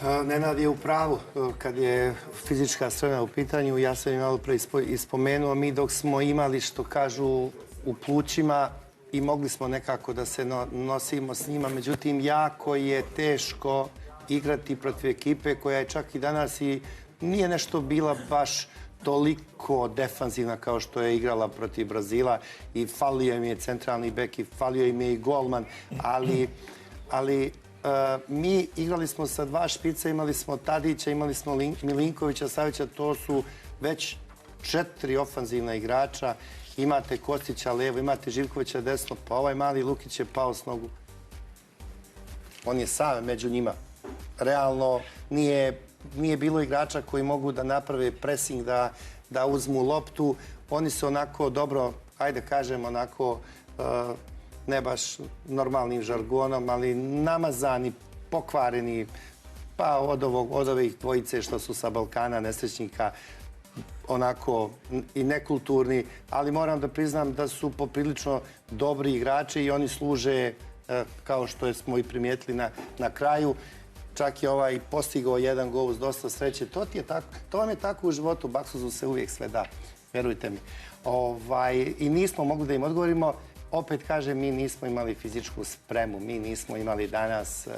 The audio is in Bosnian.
Nenad je u pravu. Kad je fizička strana u pitanju, ja sam imalo pre ispomenuo, mi dok smo imali, što kažu, u plućima i mogli smo nekako da se nosimo s njima. Međutim, jako je teško igrati protiv ekipe koja je čak i danas i nije nešto bila baš toliko defanzivna kao što je igrala protiv Brazila i falio im je centralni bek i falio im je i golman, ali mi igrali smo sa dva špica, imali smo Tadića, imali smo Milinkovića, Savića, to su već 4 ofanzivna igrača. Imate Kostića levo, imate Živkovića desno, pa ovaj mali Lukić je pao s nogu. On je sam među njima. Realno nije bilo igrača koji mogu da naprave pressing, da uzmu loptu. Oni su onako dobro, ajde kažem onako, ne baš normalnim žargonom, ali namazani, pokvareni, pa od ovih dvojice što su sa Balkana, nesrećnika, onako i nekulturni, ali moram da priznam da su poprilično dobri igrači i oni služe, kao što smo i primijetili na kraju. Čak je ovaj postigao jedan gol uz dosta sreće. To vam je tako u životu, u baksuzu se uvijek sve da, verujte mi. I nismo mogli da im odgovorimo. Opet kažem, mi nismo imali fizičku spremu, mi nismo imali danas